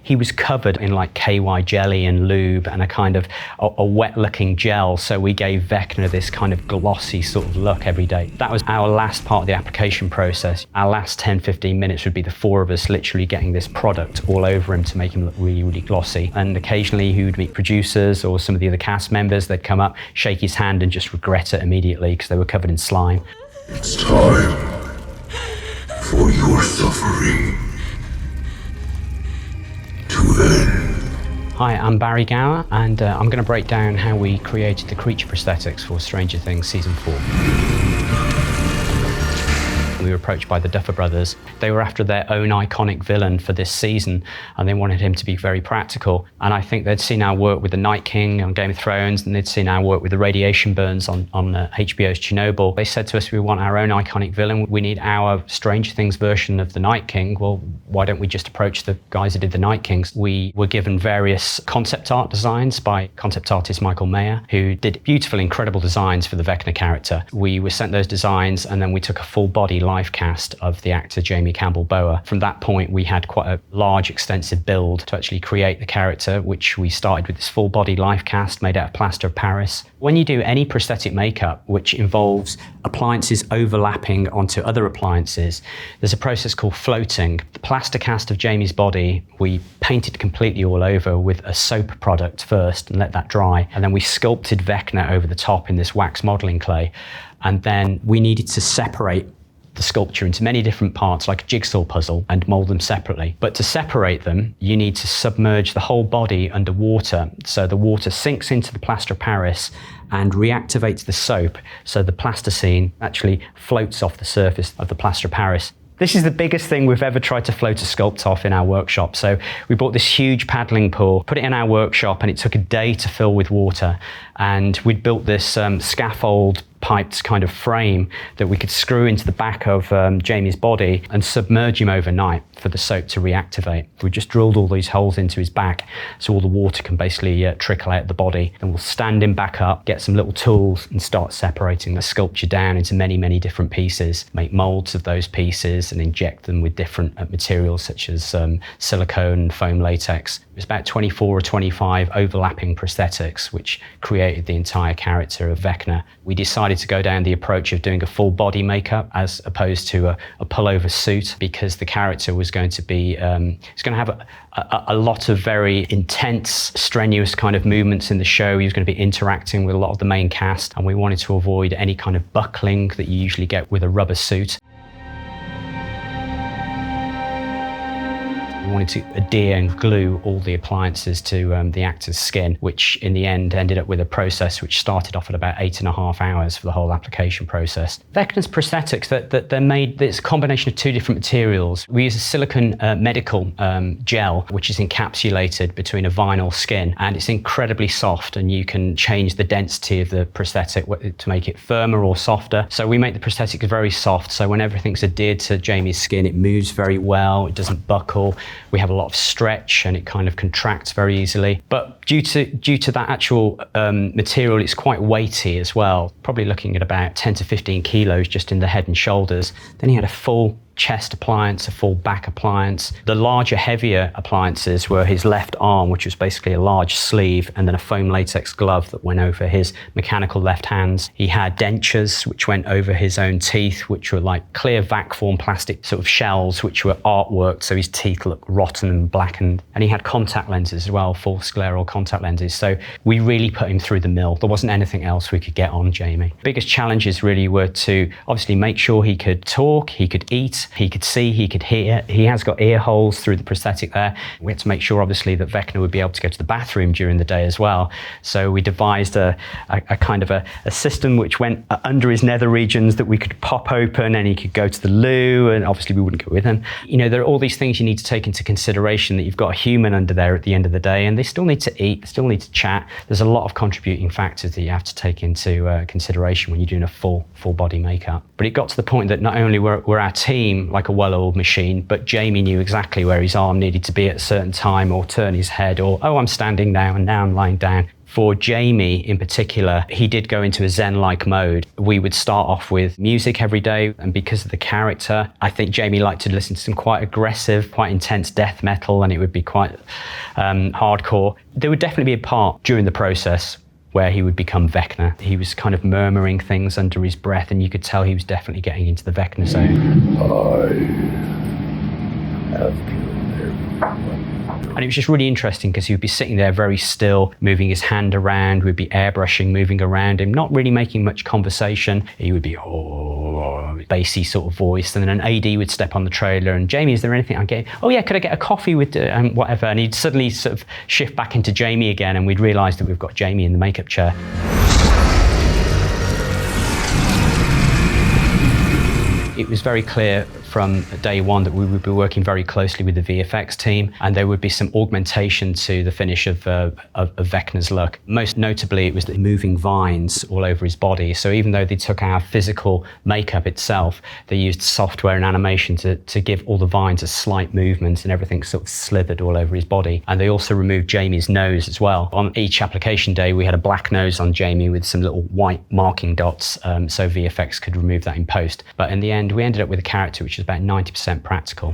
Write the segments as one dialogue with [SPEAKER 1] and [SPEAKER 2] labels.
[SPEAKER 1] He was covered in like KY jelly and lube and a kind of a wet looking gel. So we gave Vecna this kind of glossy sort of look every day. That was our last part of the application process. Our last 10-15 minutes would be the four of us literally getting this product all over him to make him look really, really glossy. And occasionally he would meet producers or some of the other cast members. They'd come up, shake his hand and just regret it immediately because they were covered in slime.
[SPEAKER 2] It's time for your suffering to end.
[SPEAKER 1] Hi, I'm Barrie Gower, and I'm going to break down how we created the creature prosthetics for Stranger Things Season 4. We were approached by the Duffer Brothers. They were after their own iconic villain for this season, and they wanted him to be very practical. And I think they'd seen our work with the Night King on Game of Thrones, and they'd seen our work with the radiation burns on HBO's Chernobyl. They said to us, we want our own iconic villain. We need our Stranger Things version of the Night King. Well, why don't we just approach the guys who did the Night Kings? We were given various concept art designs by concept artist Michael Mayer, who did beautiful, incredible designs for the Vecna character. We were sent those designs, and then we took a full body live cast of the actor Jamie Campbell-Bower. From that point, we had quite a large, extensive build to actually create the character, which we started with this full body life cast made out of plaster of Paris. When you do any prosthetic makeup, which involves appliances overlapping onto other appliances, there's a process called floating. The plaster cast of Jamie's body, we painted completely all over with a soap product first and let that dry. And then we sculpted Vecna over the top in this wax modeling clay. And then we needed to separate the sculpture into many different parts like a jigsaw puzzle and mold them separately. But to separate them, you need to submerge the whole body under water. So the water sinks into the plaster of Paris and reactivates the soap. So the plasticine actually floats off the surface of the plaster of Paris. This is the biggest thing we've ever tried to float a sculpt off in our workshop. So we bought this huge paddling pool, put it in our workshop, and it took a day to fill with water. And we'd built this scaffold piped kind of frame that we could screw into the back of Jamie's body and submerge him overnight for the soap to reactivate. We just drilled all these holes into his back so all the water can basically trickle out of the body. Then we'll stand him back up, get some little tools and start separating the sculpture down into many, many different pieces, make molds of those pieces and inject them with different materials such as silicone and foam latex. It was about 24 or 25 overlapping prosthetics which created the entire character of Vecna. We decided to go down the approach of doing a full body makeup as opposed to a pullover suit, because the character was going to be, it's going to have a lot of very intense, strenuous kind of movements in the show. He was going to be interacting with a lot of the main cast, and we wanted to avoid any kind of buckling that you usually get with a rubber suit. We wanted to adhere and glue all the appliances to the actor's skin, which in the end ended up with a process which started off at about 8.5 hours for the whole application process. VECNA'S prosthetics, that they're made, it's a combination of two different materials. We use a silicone medical gel, which is encapsulated between a vinyl skin, and it's incredibly soft, and you can change the density of the prosthetic to make it firmer or softer. So we make the prosthetics very soft, so when everything's adhered to Jamie's skin, it moves very well, it doesn't buckle. We have a lot of stretch and it kind of contracts very easily. But due to that actual material, it's quite weighty as well, probably looking at about 10 to 15 kilos just in the head and shoulders. Then he had a full chest appliance, a full back appliance. The larger, heavier appliances were his left arm, which was basically a large sleeve, and then a foam latex glove that went over his mechanical left hands. He had dentures, which went over his own teeth, which were like clear vac form plastic sort of shells, which were artwork, so his teeth looked rotten and blackened. And he had contact lenses as well, full scleral contact lenses. So we really put him through the mill. There wasn't anything else we could get on Jamie. Biggest challenges really were to obviously make sure he could talk, he could eat, he could see, he could hear. He has got ear holes through the prosthetic there. We had to make sure, obviously, that Vecna would be able to go to the bathroom during the day as well. So we devised a kind of a system which went under his nether regions that we could pop open, and he could go to the loo, and obviously we wouldn't go with him. You know, there are all these things you need to take into consideration, that you've got a human under there at the end of the day, and they still need to eat, they still need to chat. There's a lot of contributing factors that you have to take into consideration when you're doing a full body makeup. But it got to the point that not only were our team like a well-oiled machine, but Jamie knew exactly where his arm needed to be at a certain time, or turn his head, or, oh, I'm standing now and now I'm lying down. For Jamie in particular, he did go into a Zen-like mode. We would start off with music every day, and because of the character, I think Jamie liked to listen to some quite aggressive, quite intense death metal, and it would be quite hardcore. There would definitely be a part during the process where he would become Vecna. He was kind of murmuring things under his breath, and you could tell he was definitely getting into the Vecna zone.
[SPEAKER 2] I have killed everyone.
[SPEAKER 1] And it was just really interesting because he would be sitting there very still, moving his hand around, we'd be airbrushing, moving around him, not really making much conversation. He would be, bassy sort of voice, and then an AD would step on the trailer and, Jamie, is there anything I get? Oh yeah, could I get a coffee with whatever? And he'd suddenly sort of shift back into Jamie again, and we'd realise that we've got Jamie in the makeup chair. It was very clear from day one that we would be working very closely with the VFX team, and there would be some augmentation to the finish of Vecna's look. Most notably, it was the moving vines all over his body. So even though they took our physical makeup itself, they used software and animation to give all the vines a slight movement, and everything sort of slithered all over his body. And they also removed Jamie's nose as well. On each application day, we had a black nose on Jamie with some little white marking dots, so VFX could remove that in post. But in the end, we ended up with a character which is about 90% practical.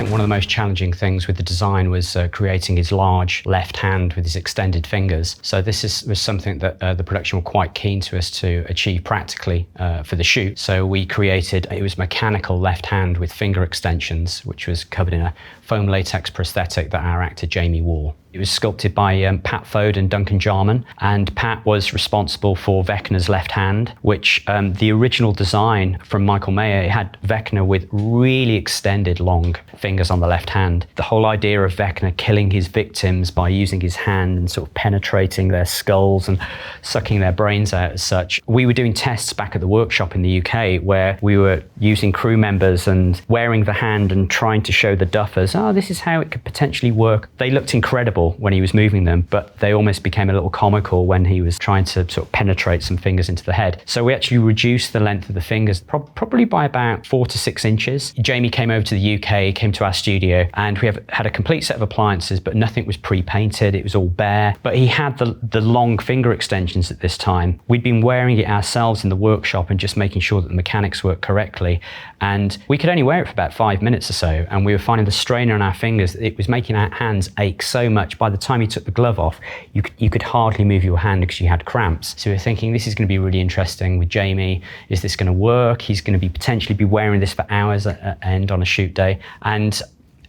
[SPEAKER 1] One of the most challenging things with the design was creating his large left hand with his extended fingers. So this was something that the production were quite keen to us to achieve practically for the shoot. So we created, it was mechanical left hand with finger extensions, which was covered in a foam latex prosthetic that our actor Jamie wore. It was sculpted by Pat Fode and Duncan Jarman, and Pat was responsible for Vecna's left hand, which the original design from Michael Mayer, it had Vecna with really extended long fingers on the left hand. The whole idea of Vecna killing his victims by using his hand and sort of penetrating their skulls and sucking their brains out as such. We were doing tests back at the workshop in the UK where we were using crew members and wearing the hand and trying to show the duffers, oh, this is how it could potentially work. They looked incredible when he was moving them, but they almost became a little comical when he was trying to sort of penetrate some fingers into the head. So we actually reduced the length of the fingers probably by about 4 to 6 inches. Jamie came over to the UK, came to our studio, and we had a complete set of appliances, but nothing was pre-painted. It was all bare, but he had the long finger extensions at this time. We'd been wearing it ourselves in the workshop and just making sure that the mechanics worked correctly. And we could only wear it for about 5 minutes or so, and we were finding the strain on our fingers, it was making our hands ache so much. By the time you took the glove off, you could hardly move your hand because you had cramps. So we were thinking, this is going to be really interesting with Jamie. Is this going to work? He's going to potentially be wearing this for hours at end on a shoot day. And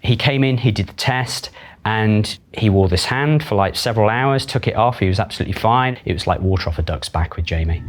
[SPEAKER 1] he came in, he did the test, and he wore this hand for like several hours, took it off, he was absolutely fine. It was like water off a duck's back with Jamie.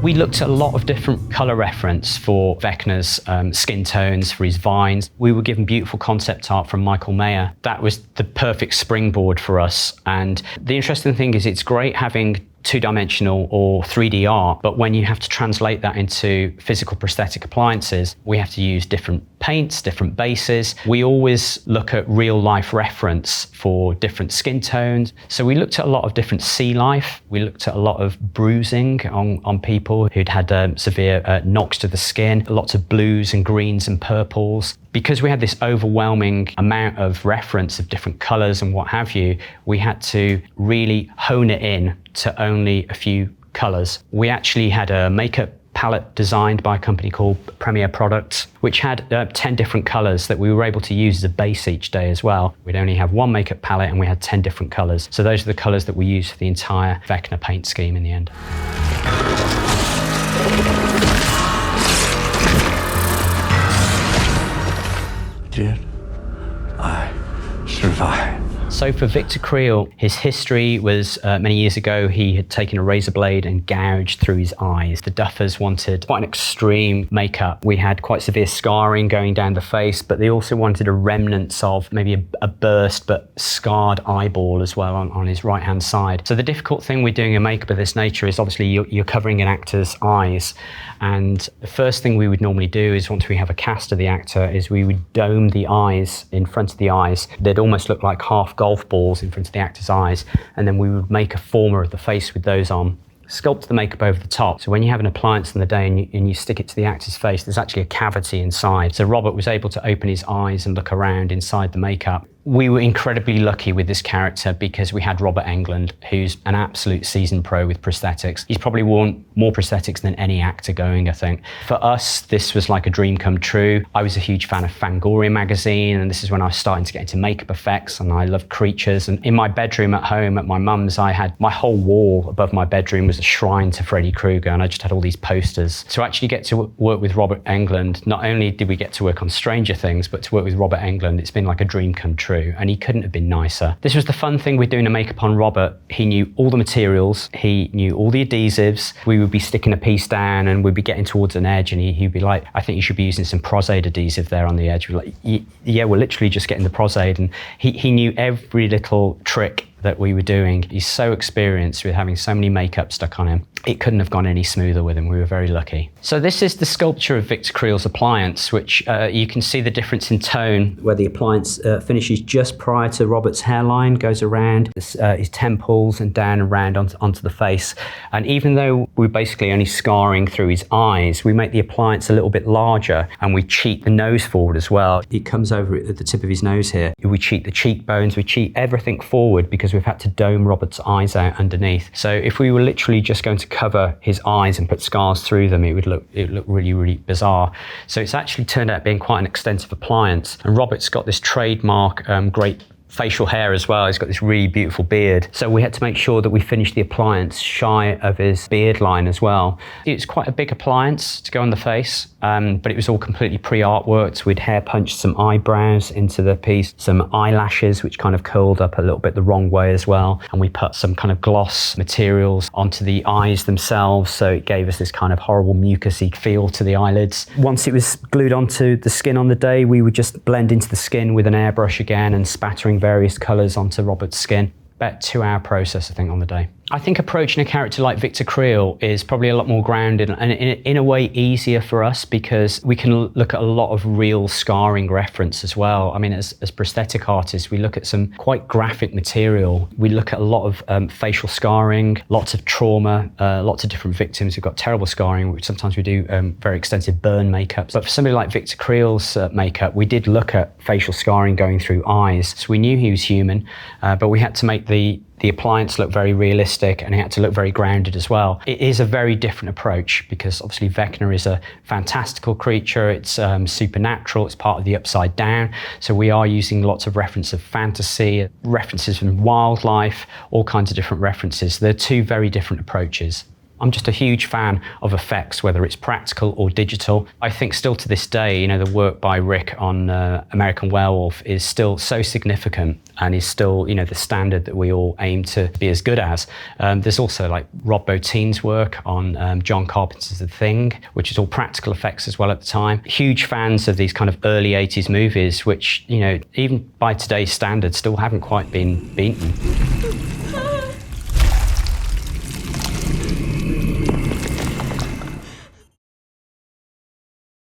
[SPEAKER 1] We looked at a lot of different colour reference for Vecna's skin tones, for his vines. We were given beautiful concept art from Michael Mayer. That was the perfect springboard for us. And the interesting thing is it's great having two-dimensional or 3D art, but when you have to translate that into physical prosthetic appliances, we have to use different paints, different bases. We always look at real-life reference for different skin tones. So we looked at a lot of different sea life. We looked at a lot of bruising on people who'd had severe knocks to the skin, lots of blues and greens and purples. Because we had this overwhelming amount of reference of different colours and what have you, we had to really hone it in to only a few colours. We actually had a makeup palette designed by a company called Premier Products, which had 10 different colours that we were able to use as a base each day as well. We'd only have one makeup palette and we had 10 different colours. So those are the colours that we used for the entire Vecna paint scheme in the end.
[SPEAKER 2] Did I survive?
[SPEAKER 1] So for Victor CREEL, his history was many years ago, he had taken a razor blade and gouged through his eyes. The duffers wanted quite an extreme makeup. We had quite severe scarring going down the face, but they also wanted a remnants of maybe a burst but scarred eyeball as well on his right-hand side. So the difficult thing with doing a makeup of this nature is obviously you're covering an actor's eyes. And the first thing we would normally do is once we have a cast of the actor is we would dome the eyes in front of the eyes. They'd almost look like half golf balls in front of the actor's eyes. And then we would make a former of the face with those on. sculpt the makeup over the top. So when you have an appliance on the day and you stick it to the actor's face, there's actually a cavity inside. So Robert was able to open his eyes and look around inside the makeup. We were incredibly lucky with this character because we had Robert Englund, who's an absolute seasoned pro with prosthetics. He's probably worn more prosthetics than any actor going, I think. For us, this was like a dream come true. I was a huge fan of Fangoria magazine, and this is when I was starting to get into makeup effects, and I loved creatures. And in my bedroom at home at my mum's, I had my whole wall above my bedroom was a shrine to Freddy Krueger, and I just had all these posters. To actually get to work with Robert Englund, not only did we get to work on Stranger Things, but to work with Robert Englund, it's been like a dream come true. And he couldn't have been nicer. This was the fun thing with doing the makeup on Robert. He knew all the materials, he knew all the adhesives. We would be sticking a piece down and we'd be getting towards an edge, and he'd be like, I think you should be using some Prosaid adhesive there on the edge. We're like, yeah, we're literally just getting the Prosaid. And he knew every little trick that we were doing. He's so experienced with having so many makeup stuck on him. It couldn't have gone any smoother with him. We were very lucky. So this is the sculpture of Victor CREEL's appliance, which you can see the difference in tone, where the appliance finishes just prior to Robert's hairline, goes around his temples and down and round onto the face. And even though we're basically only scarring through his eyes, we make the appliance a little bit larger, and we cheat the nose forward as well. It comes over at the tip of his nose here. We cheat the cheekbones, we cheat everything forward because we've had to dome Robert's eyes out underneath. So if we were literally just going to cover his eyes and put scars through them, it would look really, really bizarre. So it's actually turned out being quite an extensive appliance. And Robert's got this trademark great facial hair as well. He's got this really beautiful beard. So we had to make sure that we finished the appliance shy of his beard line as well. It's quite a big appliance to go on the face, but it was all completely pre-art worked. We'd hair punched some eyebrows into the piece, some eyelashes, which kind of curled up a little bit the wrong way as well. And we put some kind of gloss materials onto the eyes themselves. So it gave us this kind of horrible mucusy feel to the eyelids. Once it was glued onto the skin on the day, we would just blend into the skin with an airbrush again and spattering various colours onto Robert's skin. About 2-hour process, I think, on the day. I think approaching a character like Victor CREEL is probably a lot more grounded and in a way easier for us because we can look at a lot of real scarring reference as well. I mean, as prosthetic artists, we look at some quite graphic material. We look at a lot of facial scarring, lots of trauma, lots of different victims who've got terrible scarring, which sometimes we do very extensive burn makeups. But for somebody like Victor CREEL's makeup, we did look at facial scarring going through eyes. So we knew he was human, but we had to make the appliance look very realistic, and it had to look very grounded as well. It is a very different approach because obviously Vecna is a fantastical creature. It's supernatural. It's part of the Upside Down. So we are using lots of reference of fantasy, references from wildlife, all kinds of different references. They're two very different approaches. I'm just a huge fan of effects, whether it's practical or digital. I think still to this day, you know, the work by Rick on American Werewolf is still so significant and is still, you know, the standard that we all aim to be as good as. There's also like Rob Bottin's work on John Carpenter's The Thing, which is all practical effects as well at the time. Huge fans of these kind of early 80s movies, which, you know, even by today's standards still haven't quite been beaten.